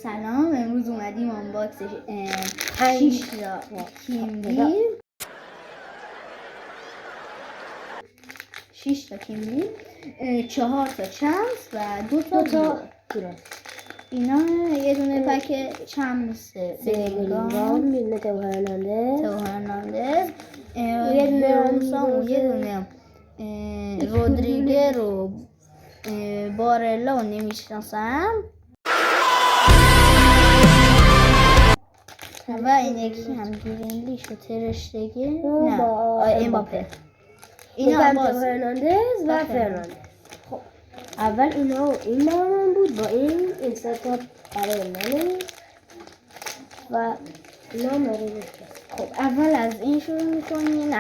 سلام، امروز اومدیم آنباکس 6 تا کیمبیل 6 تا کیمبیل 4 تا چمس و 2 تا دوران. اینا یه دونه پک چمس بلینگام، یه دونه تو هرناندز، یه دونه روسام و یه دونه رودریگر و بارلا و نمیشناسم و این یکی هم گرینلیش و ترشتگی نه امباپه. اینا با هرناندز و فرناندز. خب اول اینا این برام بود با این ستاپ برای منه و اینا برای خب اول از این شروع میکنیم.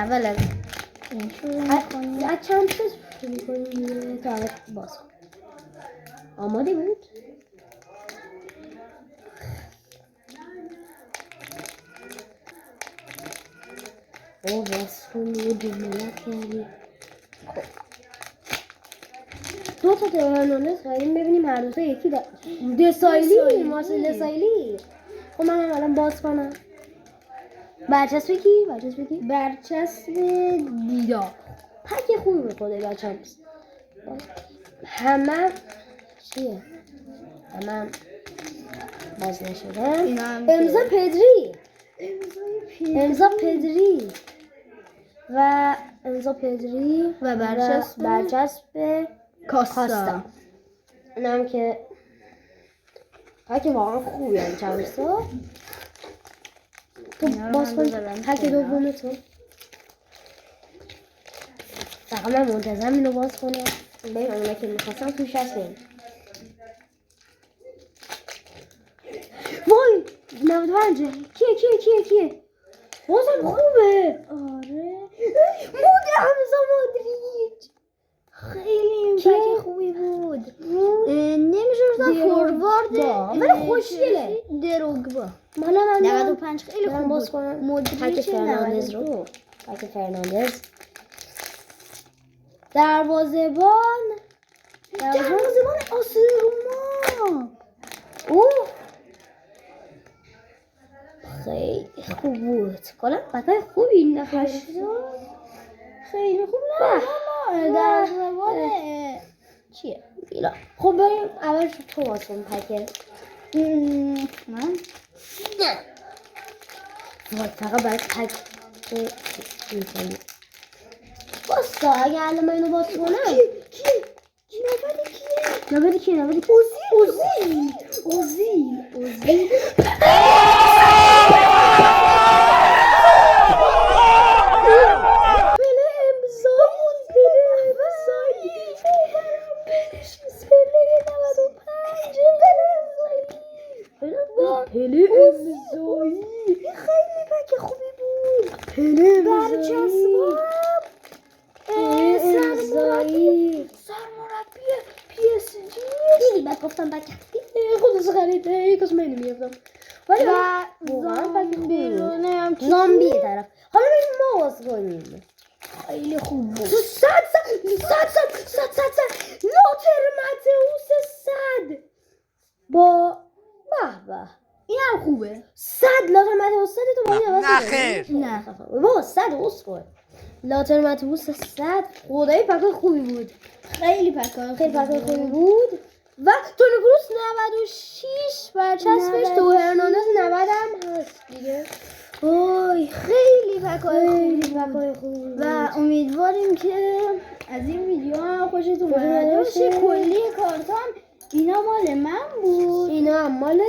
از چند تا شروع میکنیم تا اول باز کنیم. آماده بود؟ باز کنیم جملت کردیم. خب 2 تا هرناندز خواهیم ببینیم هر 2 تا یکی مارسل دسایلی. خب من الان باز کنم. برچسب کی؟ برچسب دیدار. پک خوبی به خود برچسب. همه چیه؟ همه باز نشده. امضا پدری و برچسب کاستا. اینم که پک واقعا خوبی هم چمسا. تو باز کن پک دومه تو. فقط من منتظرم اینو باز کنم ببینم اونا که میخواستم توش هست ببینم. وای 95 کیه بازم خوبه. آره حمزه مادریچ خیلی این پک خوبی بود. نمیشه فوروارد ولی خوشگله. دروگبا مال من 95 خیلی خوب باز کنم. مودریچ پک فرناندز دروازه‌بان آس روما. خیلی خوب بود. کلا پکای خوبی این دفعه خیلی خوب. نه دروازه‌بان چیه؟ ایلا. خب بریم اول تو باز کن پک. من نه فقط برای پک می‌کنی. باستا اگه الان من اینو باز کنم نوبت کیه؟ اوزیل پله امضایی خیلی پک خوبی بود. برچسب سرمربی PSG دیدی بعد گفتم بک خودش خریده کاش من نمی‌افتم ولی واقعا پک بیرونه زامبیه طرف. حالا بریم ما باز کنیم. خیلی خوب بود. 100 لوتر ماتئوس 100 با به این هم خوبه. 100 لوتر ماتئوس 100 تو باید عوض کنی. نه بابا 100 اسکو لوتر ماتئوس 100 خدایی پک خوبی بود. خیلی پک خوبی بود. و تونی کروس 96 برچسبش تو هرناندز 90 هم هست دیگه. وای خیلی پکای خوبی و امیدواریم که از این ویدیو هم خوشتون اومده باشه. کلی کارتام اینا مال من بود. اینا هم مال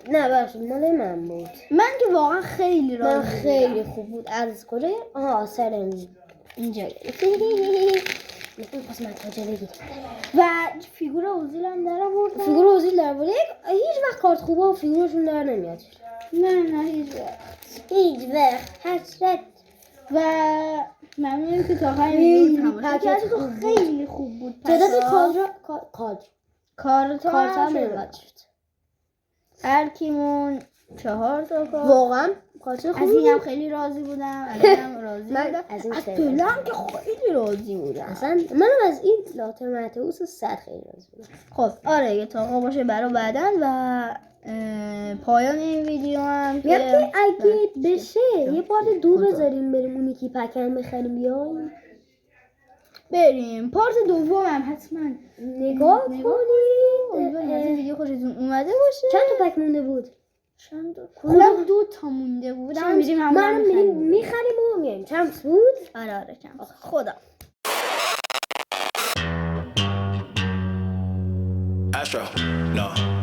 نه بخشید مال من بود. من که واقعا خیلی راضی بودم. خیلی خوب بود. از کجا؟ سر اینجا میخوام من کجا بگیرم. و فیگور اوزیل هم در آوردم. هیچ وقت کارت خوبه و فیگورشون در نمیاد. نه هیچ وقت حسرت. و ممنونم که تا آخر ویدیو تماشا کردید. خیلی خوب بود. تعداد کارت هم نمیاد شد. هر کیمون 4 تا کارت. واقعا کارت خوبی. از اینم خیلی راضی بودم. از این پلان که خیلی راضی بودم. اصلا منم از این لوتر ماتئوس 100 خیلی راضی بودم. خب آره یه تا باشه برای بعدن و پایان این ویدیو هم میگم که اگه بشه یه بار دو بذاریم بریم اون یکی پکن بخریم بیایم بریم پارت دوم هم حتما نگاه کنید. امیدواریم از این ویدیو خوشتون اومده باشه. چند تا پک مونده بود؟ چند تا؟ خودم 2 تا مونده بود. ما میریم همون میخریم و میایم. چند بود؟ آره چند. خدا Astro, no.